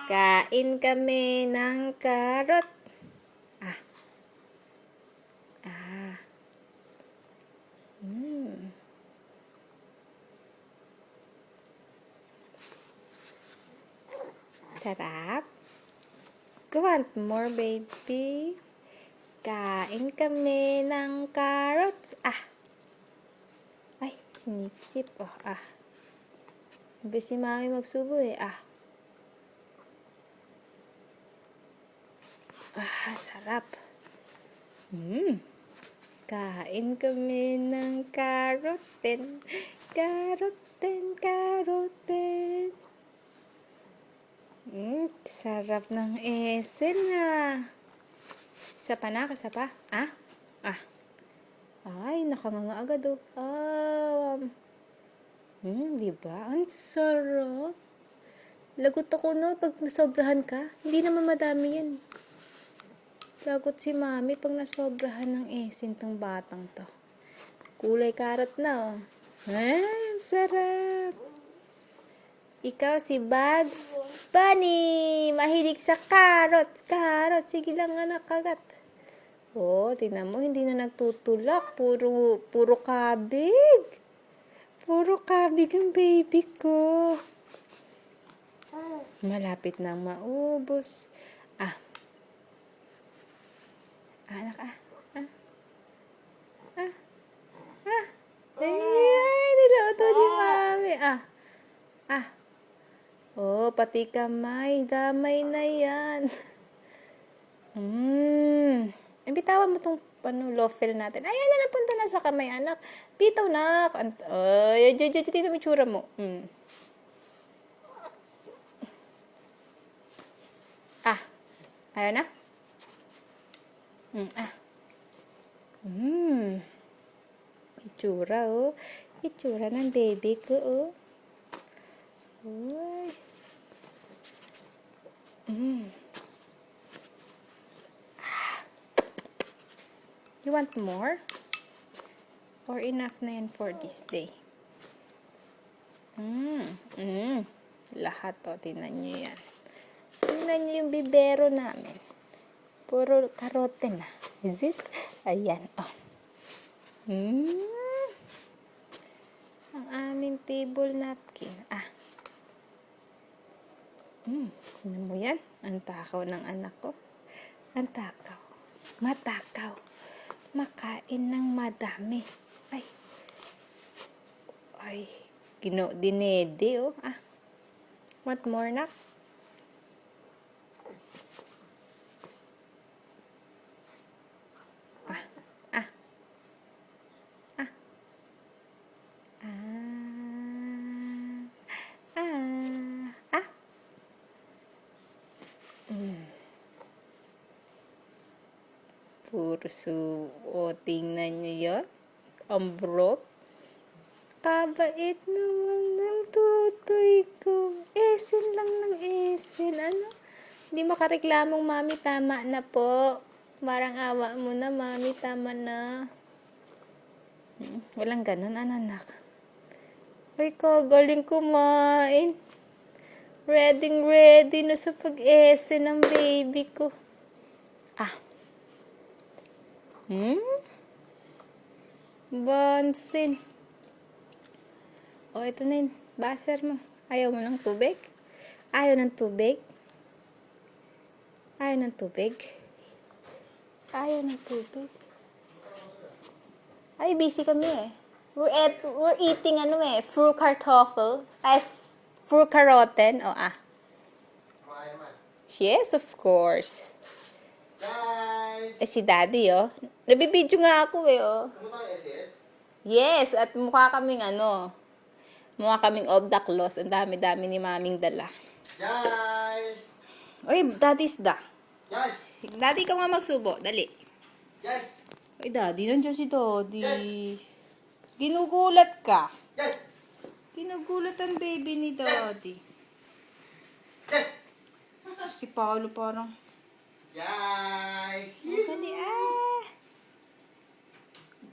Kain kami ng karot. Ah. Ah. Sarap. Go want more, baby? Kain kami ng carrots. Ah. Ay, sinipsip. Oh, ah. Sabi si mami magsubo eh. Ah. Ah, sarap. Kain kami ng karoten. Karoten, karoten. Sarap ng esen ah. Isa pa na, kasa pa. Ah? Ah. Ay, nakanganga agad oh. Diba? Ang sarap. Lagot ako no, pag nasobrahan ka. Hindi naman madami yan. Lagot si mami pag nasobrahan ng esen tong batang to. Kulay karat na oh. Ay, sarap. Ikaw si Bugs Bunny. Mahilig sa carrots. Carrots. Sige lang anak, kagat. Oh, tingnan mo, hindi na nagtutulak. Puro kabig. Puro kabig ang baby ko. Malapit nang maubos. Ah. Anak, ah. Ah. Ah. Ah. Ay, niloto ni mami. Ah. Ah. Oh, pati kamay. Damay na yan. Bitawan mo tong loafel natin. Ay, na napunta na sa kamay, anak. Bitaw, nak. Ay, tingnan mo itsura mo. Ah. Ayaw na? Ah. Itsura, oh. Itsura ng baby ko, oh. Uy. You want more? Or enough na yan for this day? Lahat, oh. Tingnan nyo yan. Tingnan nyo yung bibero namin. Puro karote na. Is it? Ayan, oh. Ang aming table napkin. Ah. Ano mo yan? Ang takaw ng anak ko. Ang takaw. Matakaw. Makain ng madami. Ay. Ay. Dinede, oh. Ah. Want more, nak? Ah. Ah. Ah. Ah. Ah. Puro suo. Tingnan nyo yun. Ang brot. Kabait naman ng tutoy ko. Esen lang ng esen. Ano? Hindi makareklamong, mami, tama na po. Marang awa mo na, mami, tama na. Walang ganun, anak. Ay, kagaling kumain. Ready na sa pag-esen ng baby ko. Ah. Bansin. O, ito na yun. Baser mo. Ayaw mo ng tubig? Ayaw ng tubig? Ayaw ng tubig? Ayaw ng tubig? Ay, busy kami eh. We're eating fruit kartoffel. Fruit karoten. O, ah. Yes, of course. Guys! Si daddy, oh. Nabibidyo nga ako eh, oh. Pumunta kayo SES? Yes, at mukha kaming of the close. Ang dami-dami ni maming dala. Guys! Uy, daddy's da. Guys! Daddy, ka nga magsubo. Dali. Guys! Uy, daddy, nandiyan si daddy. Yes. Ginugulat ka. Guys! Ginugulat ang baby ni daddy. Guys! Si Paolo parang, Guys! dali, ah.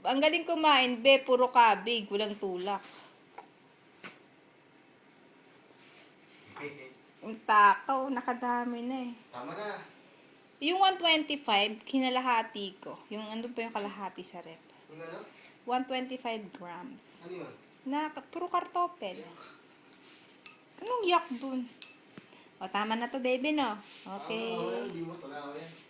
Ang galing kumain, be. Puro kabig. Walang tulak. Yung takaw, nakadami na eh. Tama na. Yung 125, kinalahati ko. Yung ano pa yung kalahati sa rep. Yung ano? 125 grams. Ano yun? Na puro kartopel. Anong yak dun? O, tama na to, baby, no? Okay. Hindi mo, wala ako yan.